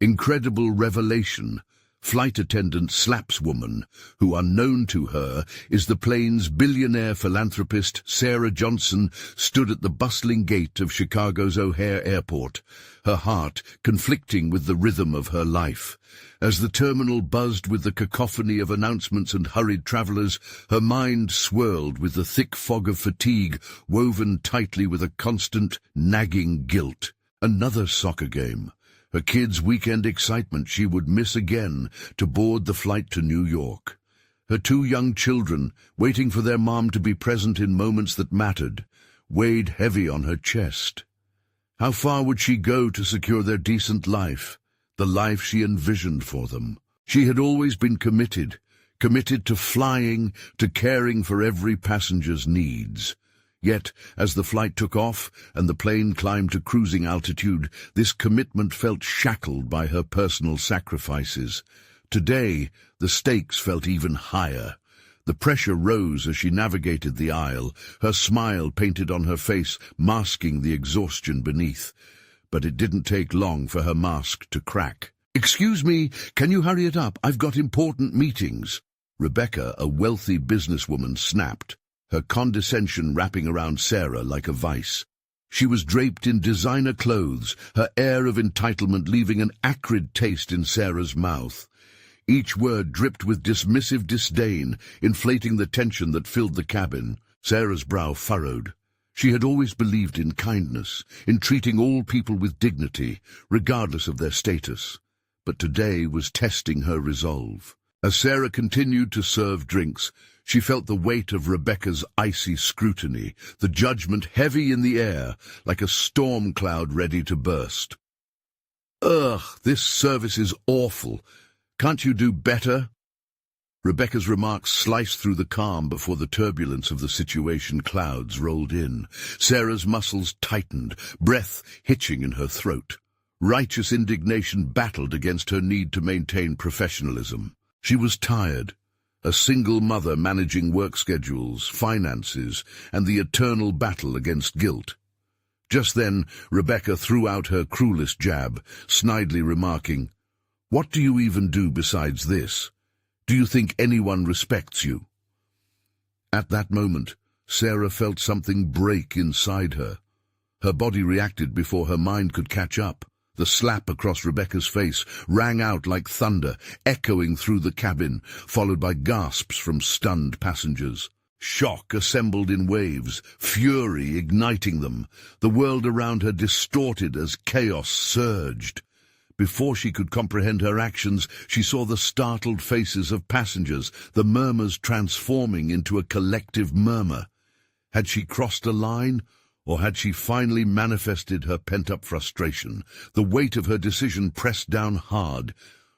Incredible revelation. Flight attendant slaps woman, who unknown to her is the plane's billionaire philanthropist Sarah Johnson, stood at the bustling gate of Chicago's O'Hare Airport, her heart conflicting with the rhythm of her life. As the terminal buzzed with the cacophony of announcements and hurried travelers, her mind swirled with the thick fog of fatigue woven tightly with a constant, nagging guilt. Another soccer game. Her kids' weekend excitement she would miss again to board the flight to New York. Her two young children, waiting for their mom to be present in moments that mattered, weighed heavy on her chest. How far would she go to secure their decent life, the life she envisioned for them? She had always been committed to flying, to caring for every passenger's needs. Yet, as the flight took off and the plane climbed to cruising altitude, this commitment felt shackled by her personal sacrifices. Today, the stakes felt even higher. The pressure rose as she navigated the aisle, her smile painted on her face, masking the exhaustion beneath. But it didn't take long for her mask to crack. "Excuse me, can you hurry it up? I've got important meetings." Rebecca, a wealthy businesswoman, snapped, her condescension wrapping around Sarah like a vice. She was draped in designer clothes, her air of entitlement leaving an acrid taste in Sarah's mouth. Each word dripped with dismissive disdain, inflating the tension that filled the cabin. Sarah's brow furrowed. She had always believed in kindness, in treating all people with dignity, regardless of their status. But today was testing her resolve. As Sarah continued to serve drinks, she felt the weight of Rebecca's icy scrutiny, the judgment heavy in the air, like a storm cloud ready to burst. "Ugh, this service is awful. Can't you do better?" Rebecca's remarks sliced through the calm before the turbulence of the situation. Clouds rolled in. Sarah's muscles tightened, breath hitching in her throat. Righteous indignation battled against her need to maintain professionalism. She was tired. A single mother managing work schedules, finances, and the eternal battle against guilt. Just then, Rebecca threw out her cruelest jab, snidely remarking, "What do you even do besides this? Do you think anyone respects you?" At that moment, Sarah felt something break inside her. Her body reacted before her mind could catch up. The slap across Rebecca's face rang out like thunder, echoing through the cabin, followed by gasps from stunned passengers. Shock assembled in waves, fury igniting them. The world around her distorted as chaos surged. Before she could comprehend her actions, she saw the startled faces of passengers, the murmurs transforming into a collective murmur. Had she crossed a line? Or had she finally manifested her pent-up frustration? The weight of her decision pressed down hard.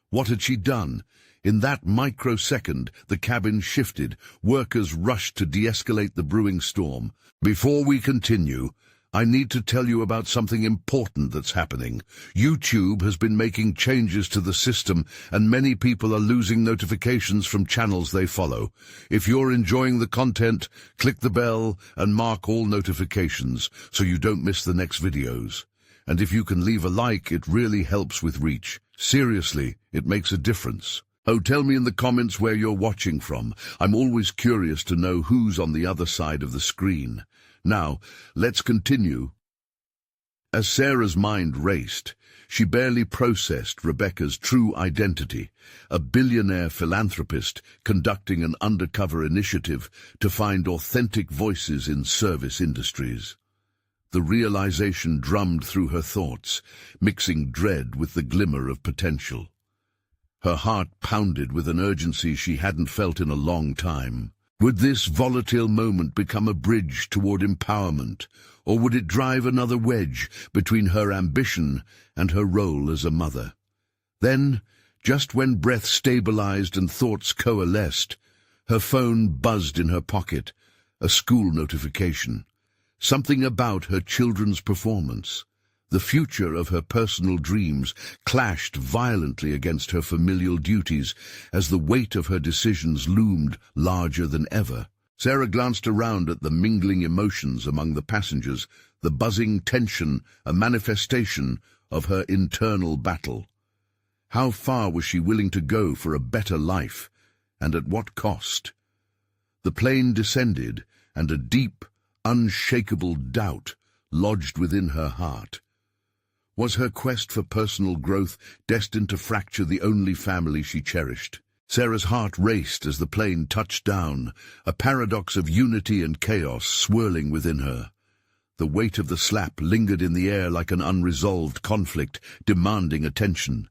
What had she done? In that microsecond, the cabin shifted. Workers rushed to de-escalate the brewing storm. "Before we continue, I need to tell you about something important that's happening. YouTube has been making changes to the system, and many people are losing notifications from channels they follow. If you're enjoying the content, click the bell and mark all notifications so you don't miss the next videos. And if you can leave a like, it really helps with reach. Seriously, it makes a difference. Oh, tell me in the comments where you're watching from. I'm always curious to know who's on the other side of the screen. Now, let's continue. As Sarah's mind raced, she barely processed Rebecca's true identity, a billionaire philanthropist conducting an undercover initiative to find authentic voices in service industries. The realization drummed through her thoughts, mixing dread with the glimmer of potential. Her heart pounded with an urgency she hadn't felt in a long time. Would this volatile moment become a bridge toward empowerment, or would it drive another wedge between her ambition and her role as a mother? Then, just when breath stabilized and thoughts coalesced, her phone buzzed in her pocket, a school notification. Something about her children's performance, the future of her personal dreams, clashed violently against her familial duties as the weight of her decisions loomed larger than ever. Sarah glanced around at the mingling emotions among the passengers, the buzzing tension, a manifestation of her internal battle. How far was she willing to go for a better life, and at what cost? The plane descended, and a deep, unshakable doubt lodged within her heart. Was her quest for personal growth destined to fracture the only family she cherished? Sarah's heart raced as the plane touched down, a paradox of unity and chaos swirling within her. The weight of the slap lingered in the air like an unresolved conflict, demanding attention.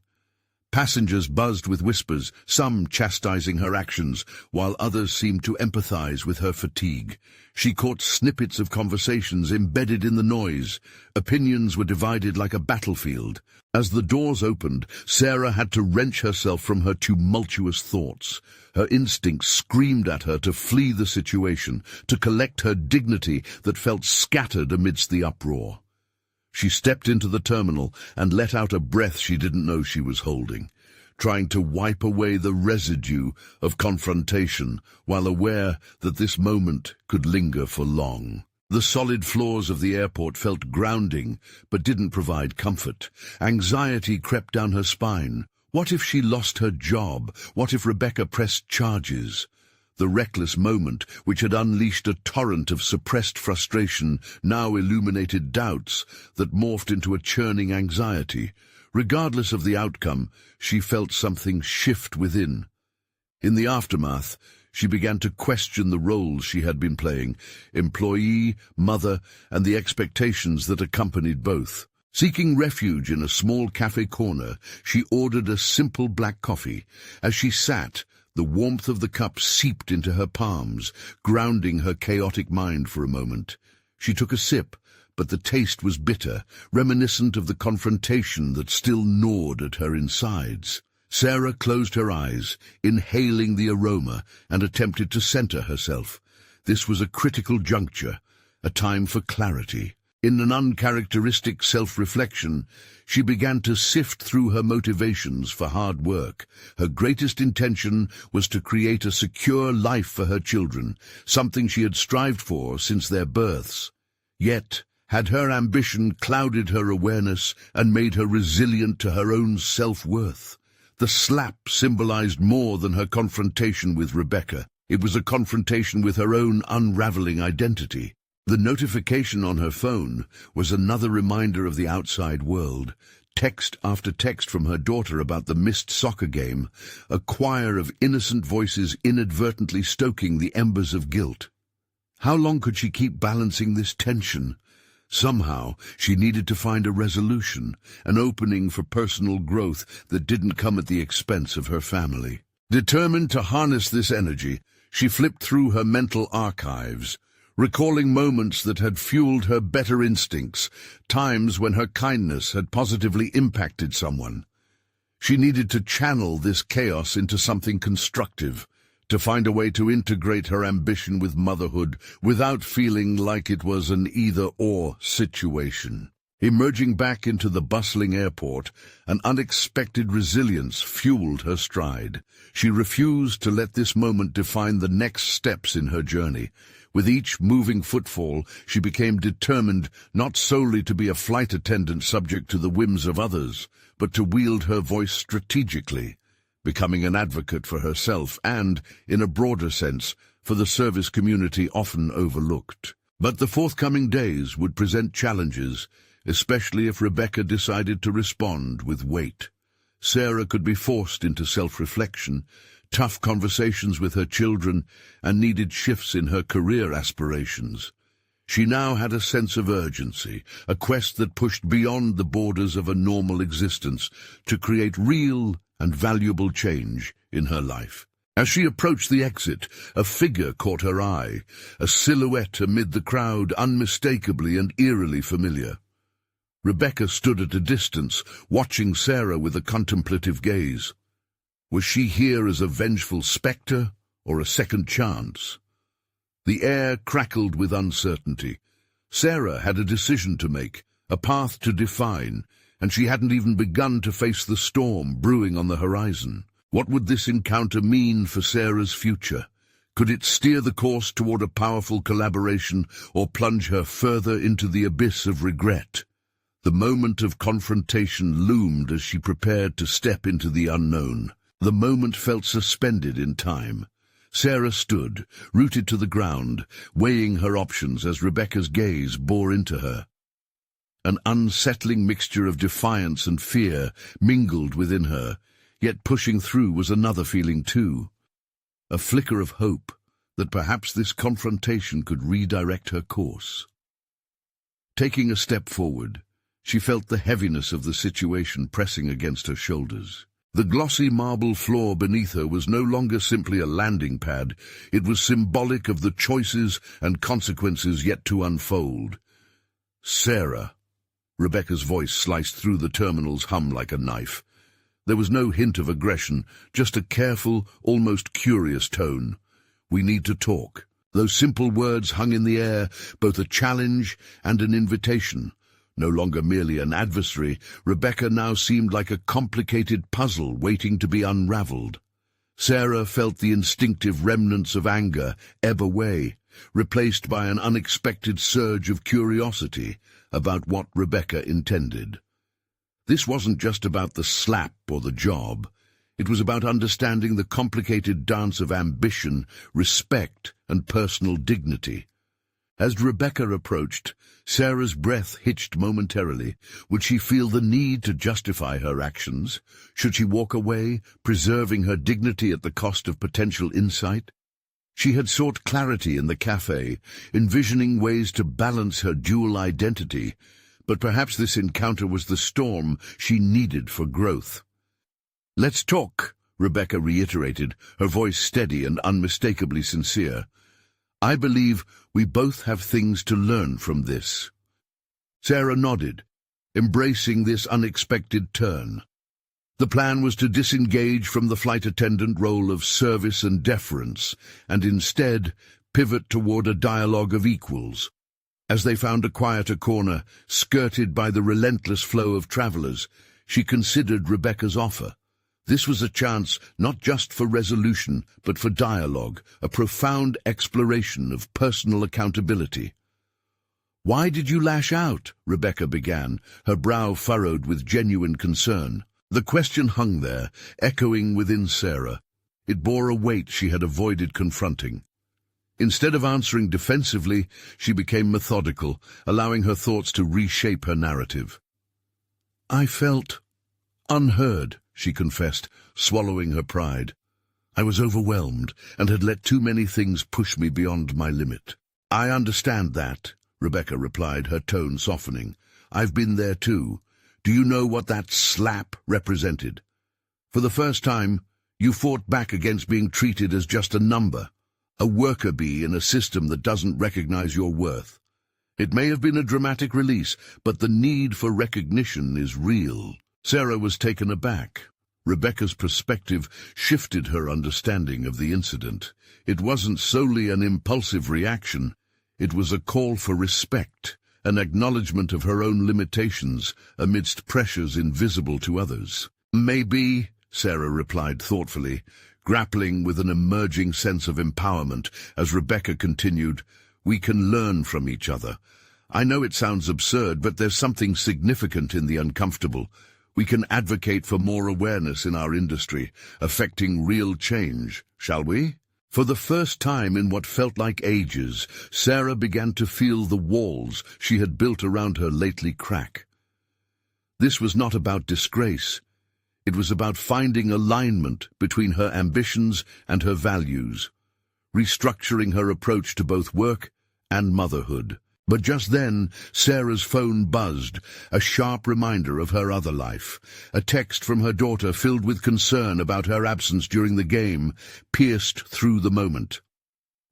Passengers buzzed with whispers, some chastising her actions, while others seemed to empathize with her fatigue. She caught snippets of conversations embedded in the noise. Opinions were divided like a battlefield. As the doors opened, Sarah had to wrench herself from her tumultuous thoughts. Her instincts screamed at her to flee the situation, to collect her dignity that felt scattered amidst the uproar. She stepped into the terminal and let out a breath she didn't know she was holding, trying to wipe away the residue of confrontation while aware that this moment could linger for long. The solid floors of the airport felt grounding, but didn't provide comfort. Anxiety crept down her spine. What if she lost her job? What if Rebecca pressed charges? The reckless moment, which had unleashed a torrent of suppressed frustration, now illuminated doubts that morphed into a churning anxiety. Regardless of the outcome, she felt something shift within. In the aftermath, she began to question the roles she had been playing, employee, mother, and the expectations that accompanied both. Seeking refuge in a small cafe corner, she ordered a simple black coffee. As she sat, the warmth of the cup seeped into her palms, grounding her chaotic mind for a moment. She took a sip, but the taste was bitter, reminiscent of the confrontation that still gnawed at her insides. Sarah closed her eyes, inhaling the aroma, and attempted to center herself. This was a critical juncture, a time for clarity. In an uncharacteristic self-reflection, she began to sift through her motivations for hard work. Her greatest intention was to create a secure life for her children, something she had strived for since their births. Yet, had her ambition clouded her awareness and made her resilient to her own self-worth? The slap symbolized more than her confrontation with Rebecca. It was a confrontation with her own unraveling identity. The notification on her phone was another reminder of the outside world. Text after text from her daughter about the missed soccer game, a choir of innocent voices inadvertently stoking the embers of guilt. How long could she keep balancing this tension? Somehow, she needed to find a resolution, an opening for personal growth that didn't come at the expense of her family. Determined to harness this energy, she flipped through her mental archives, recalling moments that had fueled her better instincts, times when her kindness had positively impacted someone. She needed to channel this chaos into something constructive, to find a way to integrate her ambition with motherhood without feeling like it was an either-or situation. Emerging back into the bustling airport, an unexpected resilience fueled her stride. She refused to let this moment define the next steps in her journey. With each moving footfall, she became determined not solely to be a flight attendant subject to the whims of others, but to wield her voice strategically, becoming an advocate for herself and, in a broader sense, for the service community often overlooked. But the forthcoming days would present challenges, especially if Rebecca decided to respond with weight. Sarah could be forced into self-reflection, tough conversations with her children, and needed shifts in her career aspirations. She now had a sense of urgency, a quest that pushed beyond the borders of a normal existence to create real and valuable change in her life. As she approached the exit, a figure caught her eye, a silhouette amid the crowd, unmistakably and eerily familiar. Rebecca stood at a distance, watching Sarah with a contemplative gaze. Was she here as a vengeful spectre or a second chance? The air crackled with uncertainty. Sarah had a decision to make, a path to define, and she hadn't even begun to face the storm brewing on the horizon. What would this encounter mean for Sarah's future? Could it steer the course toward a powerful collaboration or plunge her further into the abyss of regret? The moment of confrontation loomed as she prepared to step into the unknown. The moment felt suspended in time. Sarah stood, rooted to the ground, weighing her options as Rebecca's gaze bore into her. An unsettling mixture of defiance and fear mingled within her, yet pushing through was another feeling too. A flicker of hope that perhaps this confrontation could redirect her course. Taking a step forward, she felt the heaviness of the situation pressing against her shoulders. The glossy marble floor beneath her was no longer simply a landing pad. It was symbolic of the choices and consequences yet to unfold. Sarah. Rebecca's voice sliced through the terminal's hum like a knife. There was no hint of aggression, just a careful, almost curious tone. We need to talk. Those simple words hung in the air, both a challenge and an invitation. No longer merely an adversary, Rebecca now seemed like a complicated puzzle waiting to be unraveled. Sarah felt the instinctive remnants of anger ebb away, replaced by an unexpected surge of curiosity about what Rebecca intended. This wasn't just about the slap or the job. It was about understanding the complicated dance of ambition, respect, and personal dignity. As Rebecca approached, Sarah's breath hitched momentarily. Would she feel the need to justify her actions? Should she walk away, preserving her dignity at the cost of potential insight? She had sought clarity in the cafe, envisioning ways to balance her dual identity, but perhaps this encounter was the storm she needed for growth. "Let's talk," Rebecca reiterated, her voice steady and unmistakably sincere. "I believe we both have things to learn from this." Sarah nodded, embracing this unexpected turn. The plan was to disengage from the flight attendant role of service and deference, and instead pivot toward a dialogue of equals. As they found a quieter corner, skirted by the relentless flow of travelers, she considered Rebecca's offer. This was a chance not just for resolution, but for dialogue, a profound exploration of personal accountability. "Why did you lash out?" Rebecca began, her brow furrowed with genuine concern. The question hung there, echoing within Sarah. It bore a weight she had avoided confronting. Instead of answering defensively, she became methodical, allowing her thoughts to reshape her narrative. "I felt unheard," she confessed, swallowing her pride. "I was overwhelmed and had let too many things push me beyond my limit." "I understand that," Rebecca replied, her tone softening. "I've been there too. Do you know what that slap represented? For the first time, you fought back against being treated as just a number, a worker bee in a system that doesn't recognize your worth. It may have been a dramatic release, but the need for recognition is real." Sarah was taken aback. Rebecca's perspective shifted her understanding of the incident. It wasn't solely an impulsive reaction. It was a call for respect, an acknowledgement of her own limitations amidst pressures invisible to others. "Maybe," Sarah replied thoughtfully, grappling with an emerging sense of empowerment as Rebecca continued, "We can learn from each other. I know it sounds absurd, but there's something significant in the uncomfortable. We can advocate for more awareness in our industry, affecting real change, shall we?" For the first time in what felt like ages, Sarah began to feel the walls she had built around her lately crack. This was not about disgrace. It was about finding alignment between her ambitions and her values, restructuring her approach to both work and motherhood. But just then, Sarah's phone buzzed, a sharp reminder of her other life. A text from her daughter filled with concern about her absence during the game pierced through the moment.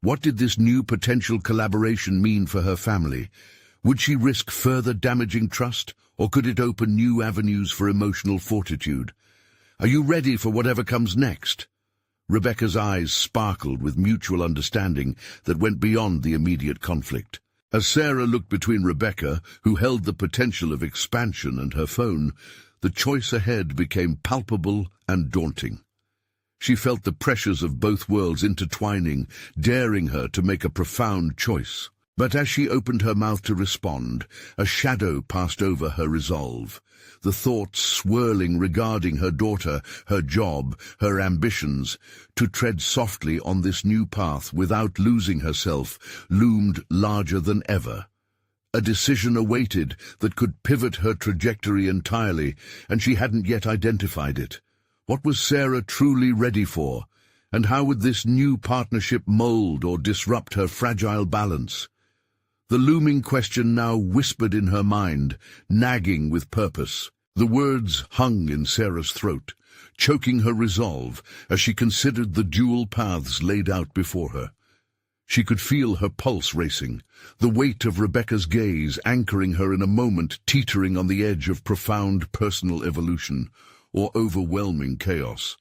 What did this new potential collaboration mean for her family? Would she risk further damaging trust, or could it open new avenues for emotional fortitude? "Are you ready for whatever comes next?" Rebecca's eyes sparkled with mutual understanding that went beyond the immediate conflict. As Sarah looked between Rebecca, who held the potential of expansion, and her phone, the choice ahead became palpable and daunting. She felt the pressures of both worlds intertwining, daring her to make a profound choice. But as she opened her mouth to respond, a shadow passed over her resolve. The thoughts swirling regarding her daughter, her job, her ambitions, to tread softly on this new path without losing herself, loomed larger than ever. A decision awaited that could pivot her trajectory entirely, and she hadn't yet identified it. What was Sarah truly ready for? And how would this new partnership mold or disrupt her fragile balance? The looming question now whispered in her mind, nagging with purpose. The words hung in Sarah's throat, choking her resolve as she considered the dual paths laid out before her. She could feel her pulse racing, the weight of Rebecca's gaze anchoring her in a moment teetering on the edge of profound personal evolution or overwhelming chaos.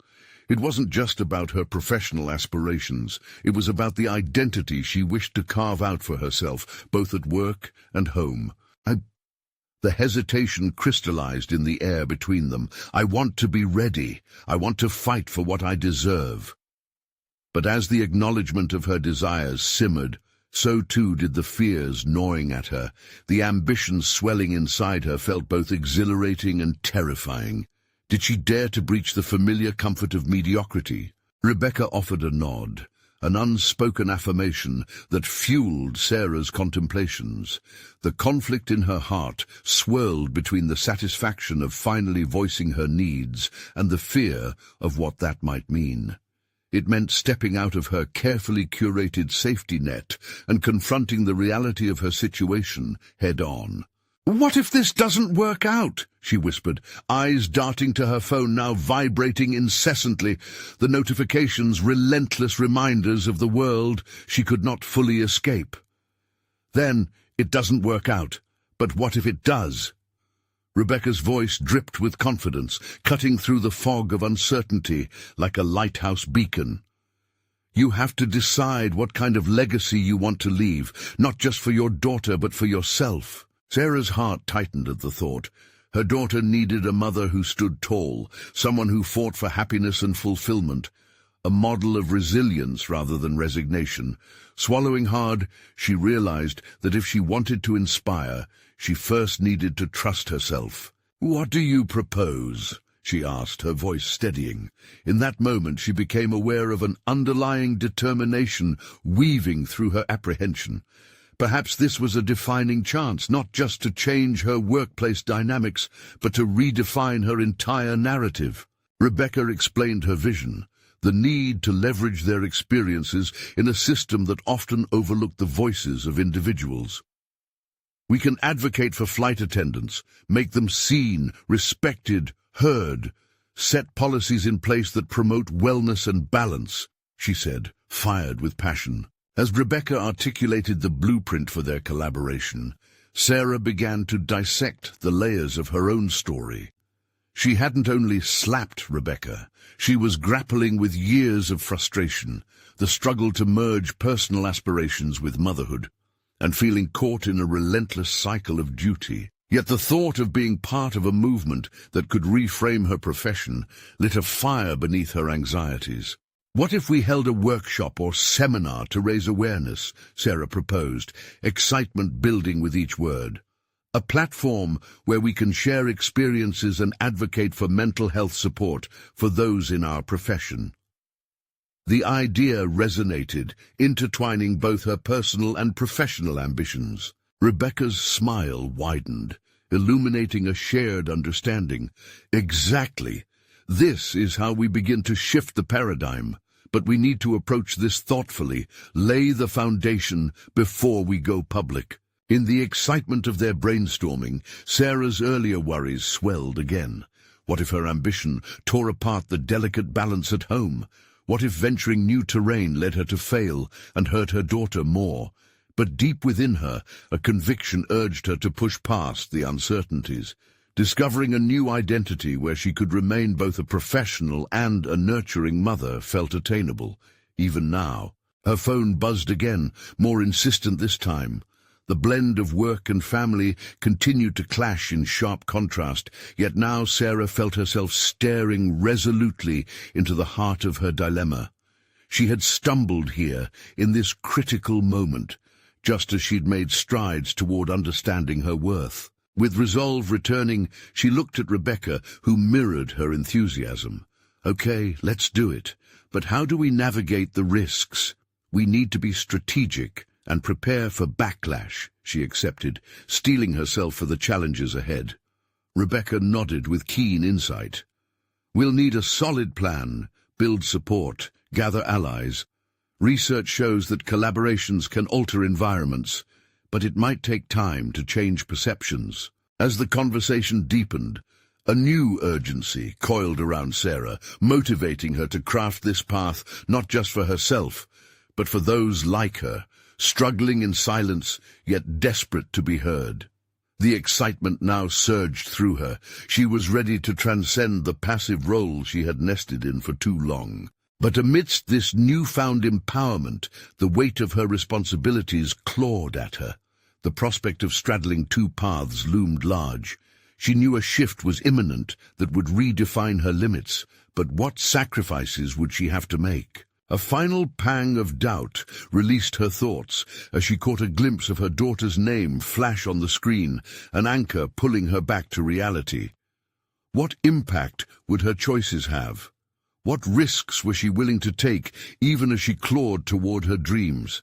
It wasn't just about her professional aspirations. It was about the identity she wished to carve out for herself, both at work and home. The hesitation crystallized in the air between them. I want to be ready. I want to fight for what I deserve. But as the acknowledgement of her desires simmered, so too did the fears gnawing at her. The ambition swelling inside her felt both exhilarating and terrifying. Did she dare to breach the familiar comfort of mediocrity? Rebecca offered a nod, an unspoken affirmation that fueled Sarah's contemplations. The conflict in her heart swirled between the satisfaction of finally voicing her needs and the fear of what that might mean. It meant stepping out of her carefully curated safety net and confronting the reality of her situation head-on. "What if this doesn't work out?" she whispered, eyes darting to her phone now vibrating incessantly, the notifications relentless reminders of the world she could not fully escape. "Then it doesn't work out. But what if it does?" Rebecca's voice dripped with confidence, cutting through the fog of uncertainty like a lighthouse beacon. "You have to decide what kind of legacy you want to leave, not just for your daughter but for yourself." Sarah's heart tightened at the thought. Her daughter needed a mother who stood tall, someone who fought for happiness and fulfillment, a model of resilience rather than resignation. Swallowing hard, she realized that if she wanted to inspire, she first needed to trust herself. "What do you propose?" she asked, her voice steadying. In that moment she became aware of an underlying determination weaving through her apprehension. Perhaps this was a defining chance, not just to change her workplace dynamics, but to redefine her entire narrative. Rebecca explained her vision, the need to leverage their experiences in a system that often overlooked the voices of individuals. "We can advocate for flight attendants, make them seen, respected, heard, set policies in place that promote wellness and balance," she said, fired with passion. As Rebecca articulated the blueprint for their collaboration, Sarah began to dissect the layers of her own story. She hadn't only slapped Rebecca, she was grappling with years of frustration, the struggle to merge personal aspirations with motherhood, and feeling caught in a relentless cycle of duty. Yet the thought of being part of a movement that could reframe her profession lit a fire beneath her anxieties. "What if we held a workshop or seminar to raise awareness?" Sarah proposed, excitement building with each word. "A platform where we can share experiences and advocate for mental health support for those in our profession." The idea resonated, intertwining both her personal and professional ambitions. Rebecca's smile widened, illuminating a shared understanding. "Exactly. This is how we begin to shift the paradigm. But we need to approach this thoughtfully, lay the foundation before we go public." In the excitement of their brainstorming, Sarah's earlier worries swelled again. What if her ambition tore apart the delicate balance at home? What if venturing new terrain led her to fail and hurt her daughter more? But deep within her, a conviction urged her to push past the uncertainties. Discovering a new identity where she could remain both a professional and a nurturing mother felt attainable, even now. Her phone buzzed again, more insistent this time. The blend of work and family continued to clash in sharp contrast, yet now Sarah felt herself staring resolutely into the heart of her dilemma. She had stumbled here, in this critical moment, just as she'd made strides toward understanding her worth. With resolve returning, she looked at Rebecca, who mirrored her enthusiasm. "Okay, let's do it. But how do we navigate the risks? We need to be strategic and prepare for backlash," she accepted, steeling herself for the challenges ahead. Rebecca nodded with keen insight. "We'll need a solid plan, build support, gather allies. Research shows that collaborations can alter environments, but it might take time to change perceptions." As the conversation deepened, a new urgency coiled around Sarah, motivating her to craft this path not just for herself, but for those like her, struggling in silence yet desperate to be heard. The excitement now surged through her. She was ready to transcend the passive role she had nested in for too long. But amidst this newfound empowerment, the weight of her responsibilities clawed at her. The prospect of straddling two paths loomed large. She knew a shift was imminent that would redefine her limits, but what sacrifices would she have to make? A final pang of doubt released her thoughts as she caught a glimpse of her daughter's name flash on the screen, an anchor pulling her back to reality. What impact would her choices have? What risks was she willing to take, even as she clawed toward her dreams?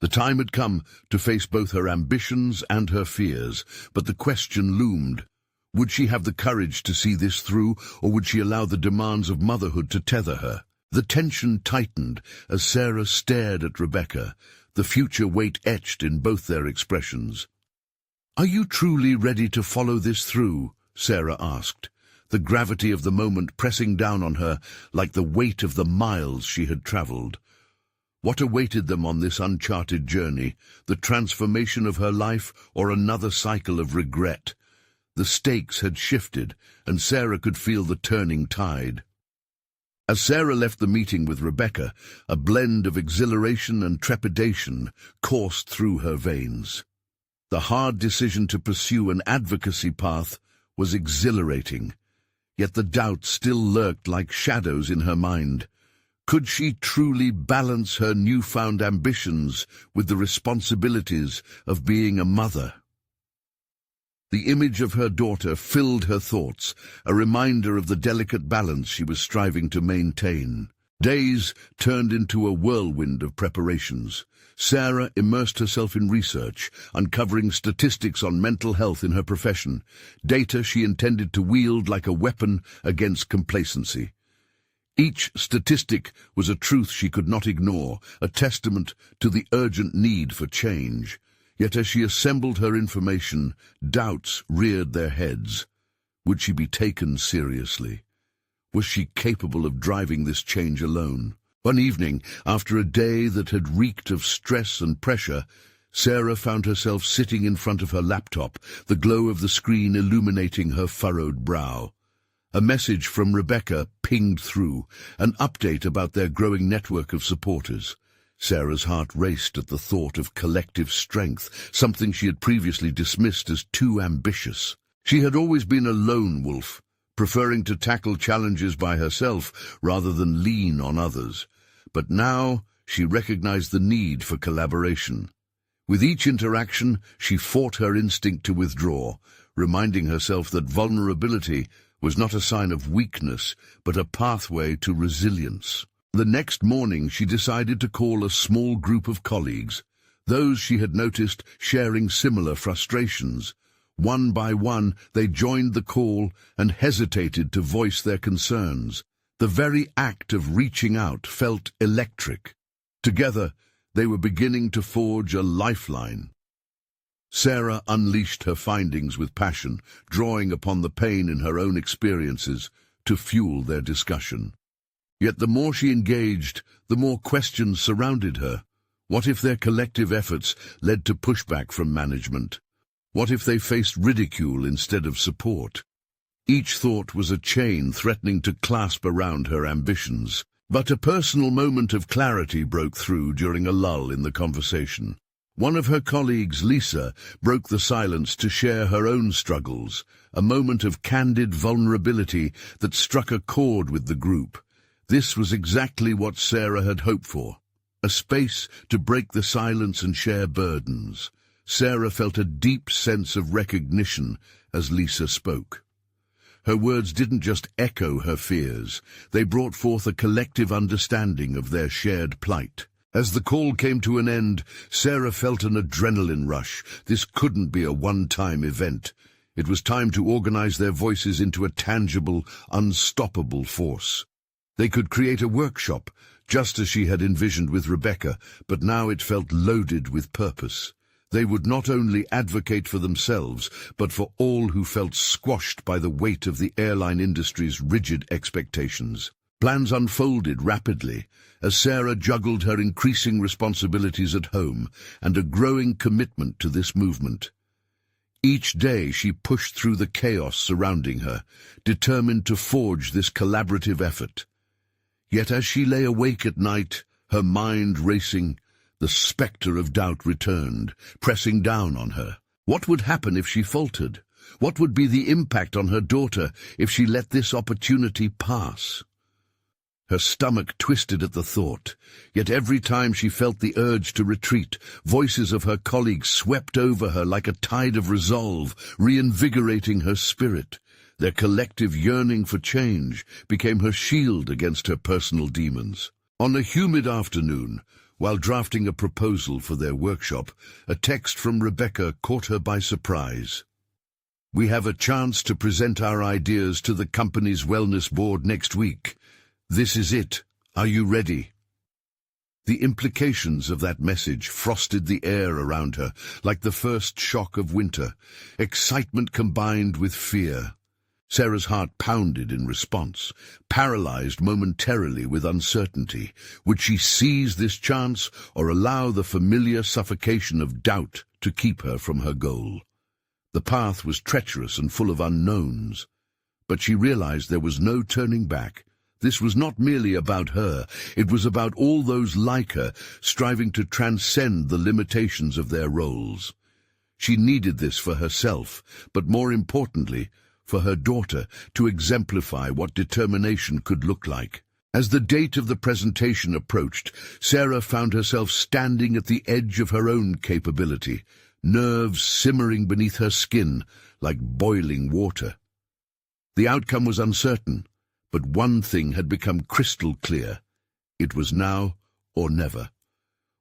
The time had come to face both her ambitions and her fears, but the question loomed. Would she have the courage to see this through, or would she allow the demands of motherhood to tether her? The tension tightened as Sarah stared at Rebecca, the future weight etched in both their expressions. "Are you truly ready to follow this through?" Sarah asked, the gravity of the moment pressing down on her like the weight of the miles she had traveled. What awaited them on this uncharted journey? The transformation of her life, or another cycle of regret? The stakes had shifted, and Sarah could feel the turning tide. As Sarah left the meeting with Rebecca, a blend of exhilaration and trepidation coursed through her veins. The hard decision to pursue an advocacy path was exhilarating, yet the doubt still lurked like shadows in her mind. Could she truly balance her newfound ambitions with the responsibilities of being a mother? The image of her daughter filled her thoughts, a reminder of the delicate balance she was striving to maintain. Days turned into a whirlwind of preparations. Sarah immersed herself in research, uncovering statistics on mental health in her profession, data she intended to wield like a weapon against complacency. Each statistic was a truth she could not ignore, a testament to the urgent need for change. Yet as she assembled her information, doubts reared their heads. Would she be taken seriously? Was she capable of driving this change alone? One evening, after a day that had reeked of stress and pressure, Sarah found herself sitting in front of her laptop, the glow of the screen illuminating her furrowed brow. A message from Rebecca pinged through, an update about their growing network of supporters. Sarah's heart raced at the thought of collective strength, something she had previously dismissed as too ambitious. She had always been a lone wolf, preferring to tackle challenges by herself rather than lean on others. But now she recognized the need for collaboration. With each interaction, she fought her instinct to withdraw, reminding herself that vulnerability was not a sign of weakness, but a pathway to resilience. The next morning she decided to call a small group of colleagues, those she had noticed sharing similar frustrations. One by one they joined the call and hesitated to voice their concerns. The very act of reaching out felt electric. Together they were beginning to forge a lifeline. Sarah unleashed her findings with passion, drawing upon the pain in her own experiences to fuel their discussion. Yet the more she engaged, the more questions surrounded her. What if their collective efforts led to pushback from management? What if they faced ridicule instead of support? Each thought was a chain threatening to clasp around her ambitions. But a personal moment of clarity broke through during a lull in the conversation. One of her colleagues, Lisa, broke the silence to share her own struggles, a moment of candid vulnerability that struck a chord with the group. This was exactly what Sarah had hoped for. a space to break the silence and share burdens. Sarah felt a deep sense of recognition as Lisa spoke. Her words didn't just echo her fears, they brought forth a collective understanding of their shared plight. As the call came to an end, Sarah felt an adrenaline rush. This couldn't be a one-time event. It was time to organize their voices into a tangible, unstoppable force. They could create a workshop, just as she had envisioned with Rebecca, but now it felt loaded with purpose. They would not only advocate for themselves, but for all who felt squashed by the weight of the airline industry's rigid expectations. Plans unfolded rapidly as Sarah juggled her increasing responsibilities at home and a growing commitment to this movement. Each day she pushed through the chaos surrounding her, determined to forge this collaborative effort. Yet as she lay awake at night, her mind racing, the spectre of doubt returned, pressing down on her. What would happen if she faltered? What would be the impact on her daughter if she let this opportunity pass? Her stomach twisted at the thought, yet every time she felt the urge to retreat, voices of her colleagues swept over her like a tide of resolve, reinvigorating her spirit. Their collective yearning for change became her shield against her personal demons. On a humid afternoon, while drafting a proposal for their workshop, a text from Rebecca caught her by surprise. "We have a chance to present our ideas to the company's wellness board next week. This is it. Are you ready?" The implications of that message frosted the air around her like the first shock of winter, excitement combined with fear. Sarah's heart pounded in response, paralyzed momentarily with uncertainty. Would she seize this chance or allow the familiar suffocation of doubt to keep her from her goal? The path was treacherous and full of unknowns, but she realized there was no turning back. This was not merely about her, it was about all those like her, striving to transcend the limitations of their roles. She needed this for herself, but more importantly, for her daughter, to exemplify what determination could look like. As the date of the presentation approached, Sarah found herself standing at the edge of her own capability, nerves simmering beneath her skin like boiling water. The outcome was uncertain, but one thing had become crystal clear. It was now or never.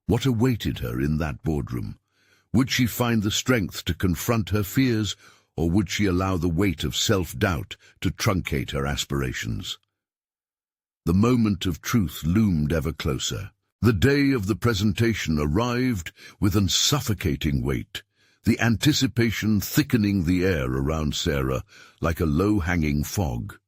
What awaited her in that boardroom? Would she find the strength to confront her fears, or would she allow the weight of self-doubt to truncate her aspirations? The moment of truth loomed ever closer. The day of the presentation arrived with a suffocating weight, the anticipation thickening the air around Sarah like a low-hanging fog.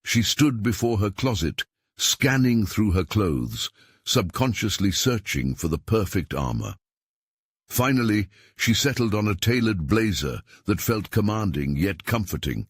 She stood before her closet, scanning through her clothes, subconsciously searching for the perfect armor. Finally, she settled on a tailored blazer that felt commanding yet comforting.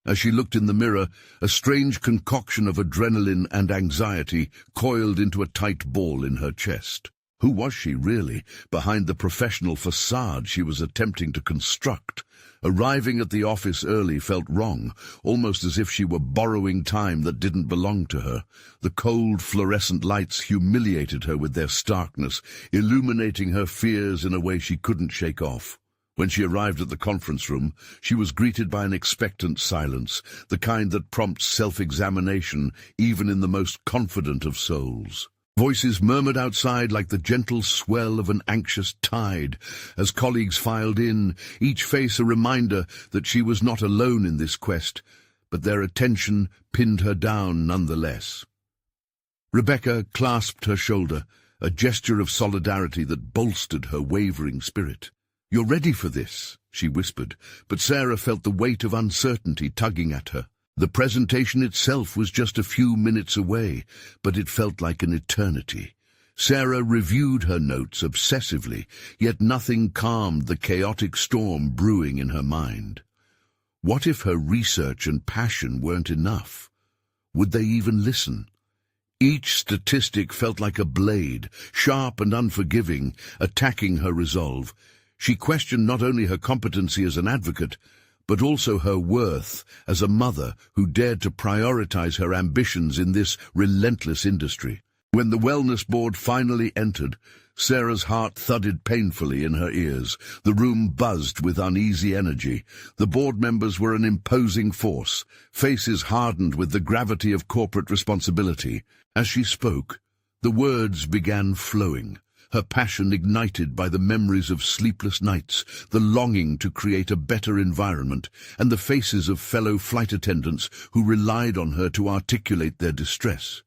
As she looked in the mirror, a strange concoction of adrenaline and anxiety coiled into a tight ball in her chest. Who was she really, behind the professional facade she was attempting to construct? Arriving at the office early felt wrong, almost as if she were borrowing time that didn't belong to her. The cold, fluorescent lights humiliated her with their starkness, illuminating her fears in a way she couldn't shake off. When she arrived at the conference room, she was greeted by an expectant silence, the kind that prompts self-examination even in the most confident of souls. Voices murmured outside like the gentle swell of an anxious tide. As colleagues filed in, each face a reminder that she was not alone in this quest, but their attention pinned her down nonetheless. Rebecca clasped her shoulder, a gesture of solidarity that bolstered her wavering spirit. "You're ready for this," she whispered, but Sarah felt the weight of uncertainty tugging at her. The presentation itself was just a few minutes away, but it felt like an eternity. Sarah reviewed her notes obsessively, yet nothing calmed the chaotic storm brewing in her mind. What if her research and passion weren't enough? Would they even listen? Each statistic felt like a blade, sharp and unforgiving, attacking her resolve. She questioned not only her competency as an advocate, but also her worth as a mother who dared to prioritize her ambitions in this relentless industry. When the wellness board finally entered, Sarah's heart thudded painfully in her ears. The room buzzed with uneasy energy. The board members were an imposing force, faces hardened with the gravity of corporate responsibility. As she spoke, the words began flowing, her passion ignited by the memories of sleepless nights, the longing to create a better environment, and the faces of fellow flight attendants who relied on her to articulate their distress.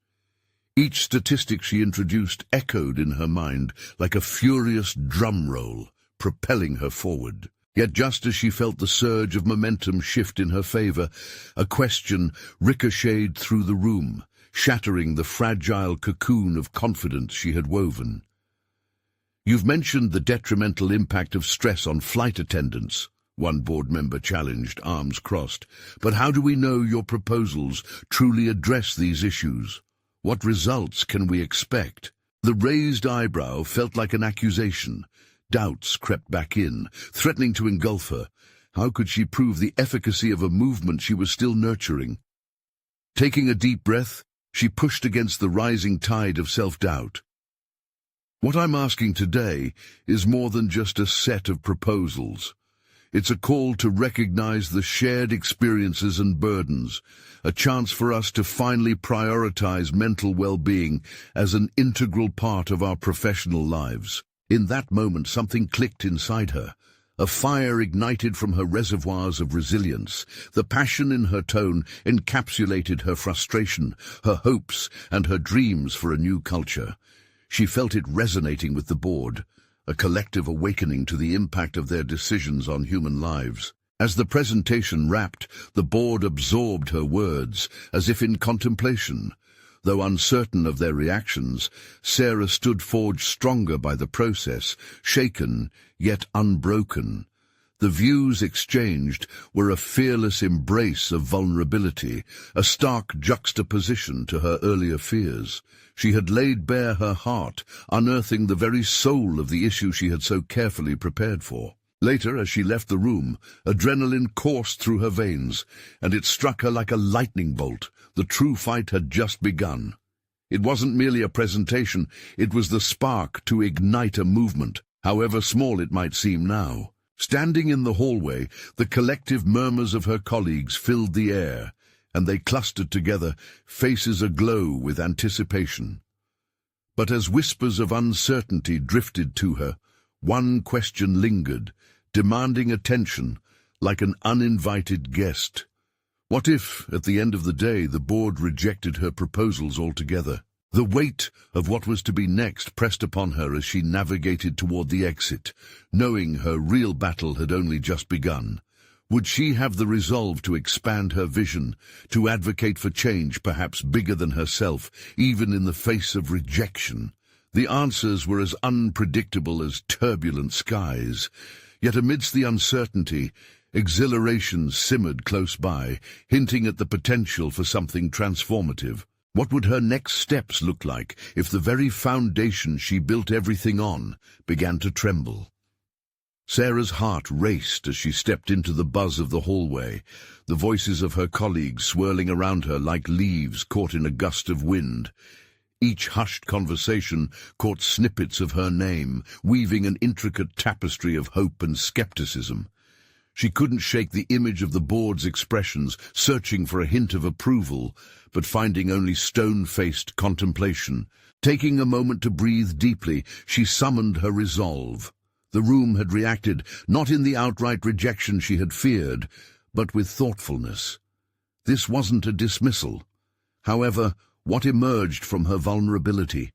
Each statistic she introduced echoed in her mind like a furious drum roll, propelling her forward. Yet just as she felt the surge of momentum shift in her favor, a question ricocheted through the room, shattering the fragile cocoon of confidence she had woven. "You've mentioned the detrimental impact of stress on flight attendants," one board member challenged, arms crossed. "But how do we know your proposals truly address these issues? What results can we expect?" The raised eyebrow felt like an accusation. Doubts crept back in, threatening to engulf her. How could she prove the efficacy of a movement she was still nurturing? Taking a deep breath, she pushed against the rising tide of self-doubt. "What I'm asking today is more than just a set of proposals. It's a call to recognize the shared experiences and burdens, a chance for us to finally prioritize mental well-being as an integral part of our professional lives." In that moment, something clicked inside her. A fire ignited from her reservoirs of resilience. The passion in her tone encapsulated her frustration, her hopes, and her dreams for a new culture. She felt it resonating with the board, a collective awakening to the impact of their decisions on human lives. As the presentation wrapped, the board absorbed her words, as if in contemplation. Though uncertain of their reactions, Sarah stood forged stronger by the process, shaken yet unbroken. The views exchanged were a fearless embrace of vulnerability, a stark juxtaposition to her earlier fears. She had laid bare her heart, unearthing the very soul of the issue she had so carefully prepared for. Later, as she left the room, adrenaline coursed through her veins, and it struck her like a lightning bolt. The true fight had just begun. It wasn't merely a presentation, it was the spark to ignite a movement, however small it might seem now. Standing in the hallway, the collective murmurs of her colleagues filled the air, and they clustered together, faces aglow with anticipation. But as whispers of uncertainty drifted to her, one question lingered, demanding attention, like an uninvited guest. What if, at the end of the day, the board rejected her proposals altogether? The weight of what was to be next pressed upon her as she navigated toward the exit, knowing her real battle had only just begun. Would she have the resolve to expand her vision, to advocate for change perhaps bigger than herself, even in the face of rejection? The answers were as unpredictable as turbulent skies. Yet amidst the uncertainty, exhilaration simmered close by, hinting at the potential for something transformative. What would her next steps look like if the very foundation she built everything on began to tremble? Sarah's heart raced as she stepped into the buzz of the hallway, the voices of her colleagues swirling around her like leaves caught in a gust of wind. Each hushed conversation caught snippets of her name, weaving an intricate tapestry of hope and skepticism. She couldn't shake the image of the board's expressions, searching for a hint of approval, but finding only stone-faced contemplation. Taking a moment to breathe deeply, she summoned her resolve. The room had reacted, not in the outright rejection she had feared, but with thoughtfulness. This wasn't a dismissal. However, what emerged from her vulnerability?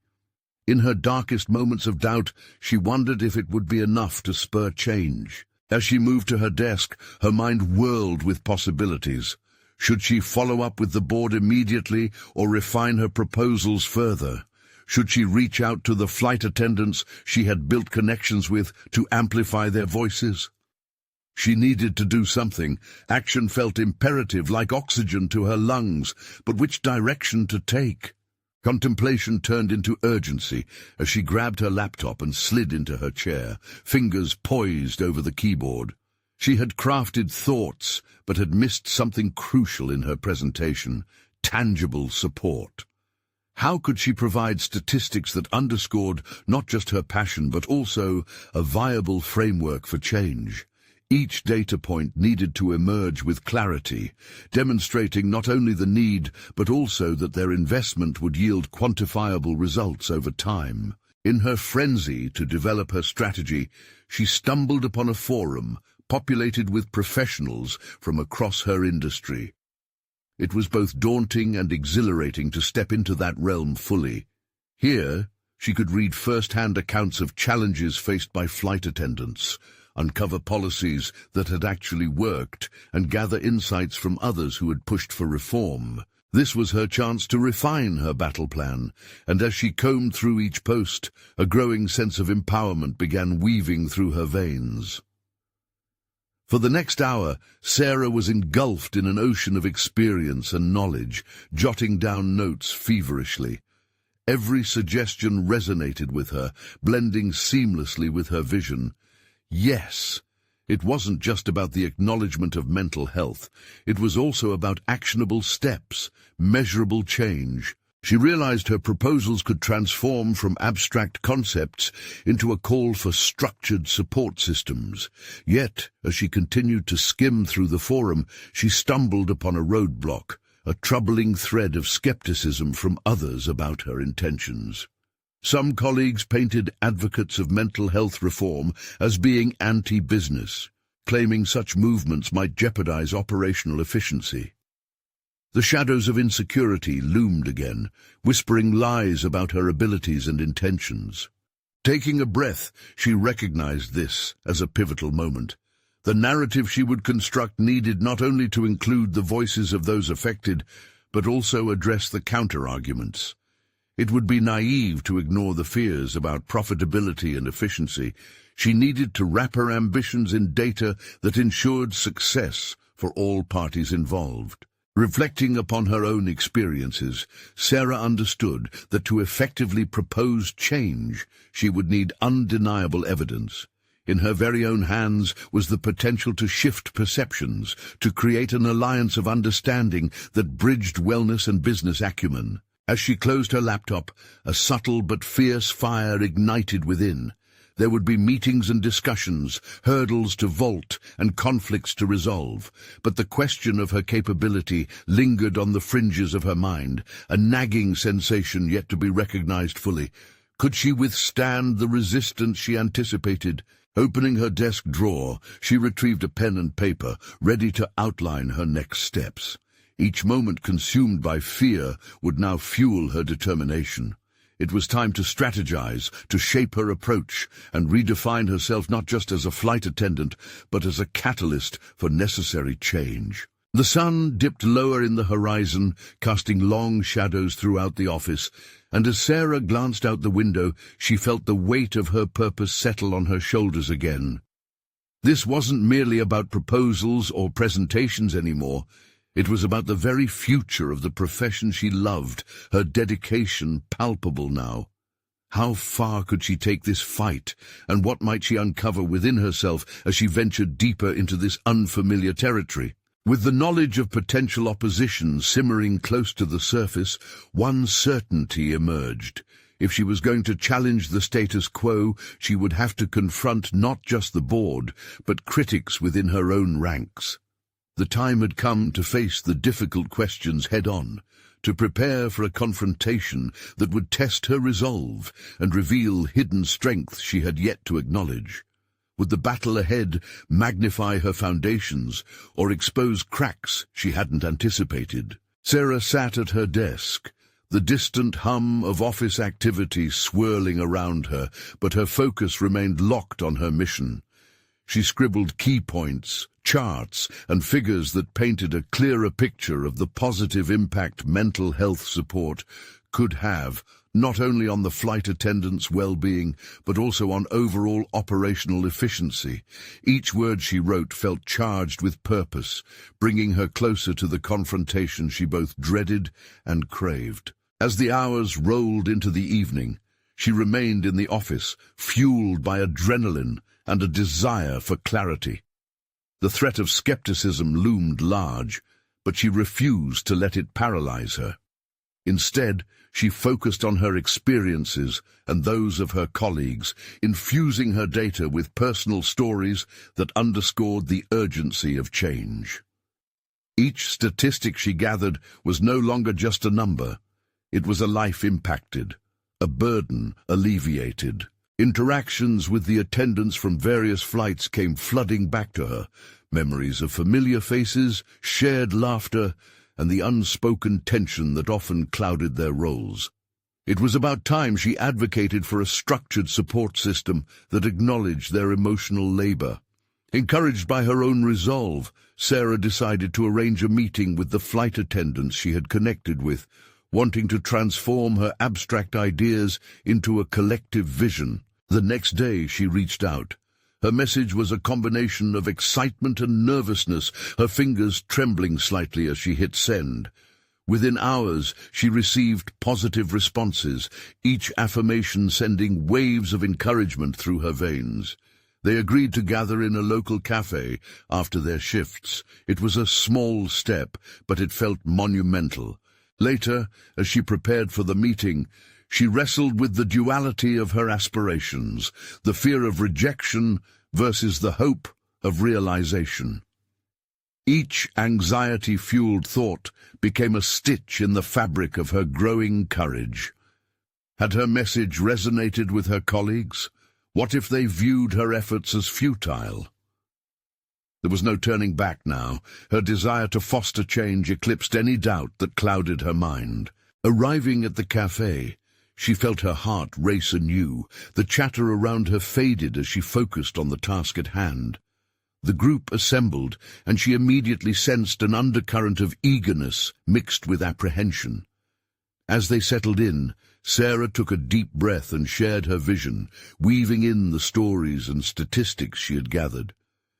In her darkest moments of doubt, she wondered if it would be enough to spur change. As she moved to her desk, her mind whirled with possibilities. Should she follow up with the board immediately or refine her proposals further? Should she reach out to the flight attendants she had built connections with to amplify their voices? She needed to do something. Action felt imperative, like oxygen to her lungs, but which direction to take? Contemplation turned into urgency as she grabbed her laptop and slid into her chair, fingers poised over the keyboard. She had crafted thoughts, but had missed something crucial in her presentation: tangible support. How could she provide statistics that underscored not just her passion but also a viable framework for change? Each data point needed to emerge with clarity, demonstrating not only the need but also that their investment would yield quantifiable results over time. In her frenzy to develop her strategy, she stumbled upon a forum populated with professionals from across her industry. It was both daunting and exhilarating to step into that realm fully. Here, she could read first-hand accounts of challenges faced by flight attendants, uncover policies that had actually worked, and gather insights from others who had pushed for reform. This was her chance to refine her battle plan, and as she combed through each post, a growing sense of empowerment began weaving through her veins. For the next hour, Sarah was engulfed in an ocean of experience and knowledge, jotting down notes feverishly. Every suggestion resonated with her, blending seamlessly with her vision. Yes, it wasn't just about the acknowledgement of mental health. It was also about actionable steps, measurable change. She realized her proposals could transform from abstract concepts into a call for structured support systems. Yet, as she continued to skim through the forum, she stumbled upon a roadblock, a troubling thread of skepticism from others about her intentions. Some colleagues painted advocates of mental health reform as being anti-business, claiming such movements might jeopardize operational efficiency. The shadows of insecurity loomed again, whispering lies about her abilities and intentions. Taking a breath, she recognized this as a pivotal moment. The narrative she would construct needed not only to include the voices of those affected, but also address the counter-arguments. It would be naive to ignore the fears about profitability and efficiency. She needed to wrap her ambitions in data that ensured success for all parties involved. Reflecting upon her own experiences, Sarah understood that to effectively propose change, she would need undeniable evidence. In her very own hands was the potential to shift perceptions, to create an alliance of understanding that bridged wellness and business acumen. As she closed her laptop, a subtle but fierce fire ignited within. There would be meetings and discussions, hurdles to vault and conflicts to resolve. But the question of her capability lingered on the fringes of her mind, a nagging sensation yet to be recognized fully. Could she withstand the resistance she anticipated? Opening her desk drawer, she retrieved a pen and paper, ready to outline her next steps. Each moment consumed by fear would now fuel her determination. It was time to strategize, to shape her approach, and redefine herself not just as a flight attendant, but as a catalyst for necessary change. The sun dipped lower in the horizon, casting long shadows throughout the office, and as Sarah glanced out the window, she felt the weight of her purpose settle on her shoulders again. This wasn't merely about proposals or presentations anymore. It was about the very future of the profession she loved, her dedication palpable now. How far could she take this fight, and what might she uncover within herself as she ventured deeper into this unfamiliar territory? With the knowledge of potential opposition simmering close to the surface, one certainty emerged. If she was going to challenge the status quo, she would have to confront not just the board, but critics within her own ranks. The time had come to face the difficult questions head-on, to prepare for a confrontation that would test her resolve and reveal hidden strengths she had yet to acknowledge. Would the battle ahead magnify her foundations or expose cracks she hadn't anticipated? Sarah sat at her desk, the distant hum of office activity swirling around her, but her focus remained locked on her mission. She scribbled key points, charts, and figures that painted a clearer picture of the positive impact mental health support could have, not only on the flight attendants' well-being, but also on overall operational efficiency. Each word she wrote felt charged with purpose, bringing her closer to the confrontation she both dreaded and craved. As the hours rolled into the evening, she remained in the office, fueled by adrenaline and a desire for clarity. The threat of skepticism loomed large, but she refused to let it paralyze her. Instead, she focused on her experiences and those of her colleagues, infusing her data with personal stories that underscored the urgency of change. Each statistic she gathered was no longer just a number. It was a life impacted, a burden alleviated. Interactions with the attendants from various flights came flooding back to her, memories of familiar faces, shared laughter, and the unspoken tension that often clouded their roles. It was about time she advocated for a structured support system that acknowledged their emotional labor. Encouraged by her own resolve, Sarah decided to arrange a meeting with the flight attendants she had connected with, wanting to transform her abstract ideas into a collective vision. The next day she reached out. Her message was a combination of excitement and nervousness, her fingers trembling slightly as she hit send. Within hours, she received positive responses, each affirmation sending waves of encouragement through her veins. They agreed to gather in a local cafe after their shifts. It was a small step, but it felt monumental. Later, as she prepared for the meeting, she wrestled with the duality of her aspirations, the fear of rejection versus the hope of realization. Each anxiety-fueled thought became a stitch in the fabric of her growing courage. Had her message resonated with her colleagues? What if they viewed her efforts as futile? There was no turning back now. Her desire to foster change eclipsed any doubt that clouded her mind. Arriving at the cafe, she felt her heart race anew. The chatter around her faded as she focused on the task at hand. The group assembled, and she immediately sensed an undercurrent of eagerness mixed with apprehension. As they settled in, Sarah took a deep breath and shared her vision, weaving in the stories and statistics she had gathered.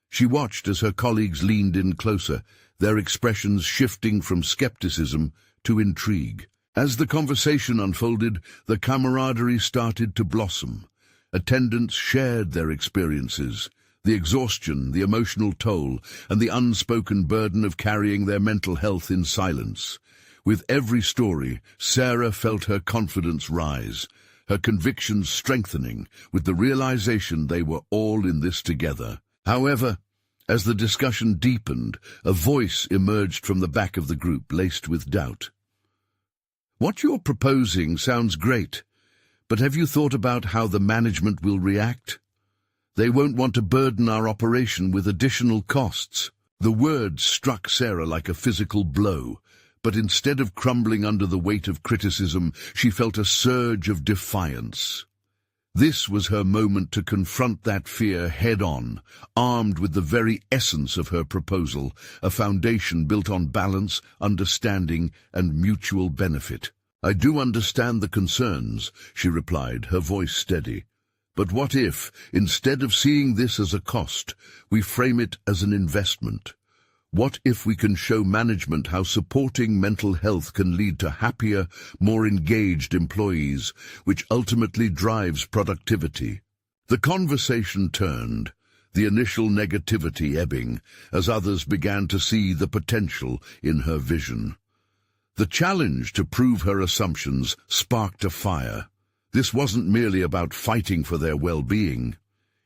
She watched as her colleagues leaned in closer, their expressions shifting from skepticism to intrigue. As the conversation unfolded, the camaraderie started to blossom. Attendants shared their experiences, the exhaustion, the emotional toll, and the unspoken burden of carrying their mental health in silence. With every story, Sarah felt her confidence rise, her convictions strengthening with the realization they were all in this together. However, as the discussion deepened, a voice emerged from the back of the group, laced with doubt. "What you're proposing sounds great, but have you thought about how the management will react? They won't want to burden our operation with additional costs." The words struck Sarah like a physical blow, but instead of crumbling under the weight of criticism, she felt a surge of defiance. This was her moment to confront that fear head-on, armed with the very essence of her proposal, a foundation built on balance, understanding, and mutual benefit. "I do understand the concerns," she replied, her voice steady. "But what if, instead of seeing this as a cost, we frame it as an investment? What if we can show management how supporting mental health can lead to happier, more engaged employees, which ultimately drives productivity?" The conversation turned, the initial negativity ebbing, as others began to see the potential in her vision. The challenge to prove her assumptions sparked a fire. This wasn't merely about fighting for their well-being.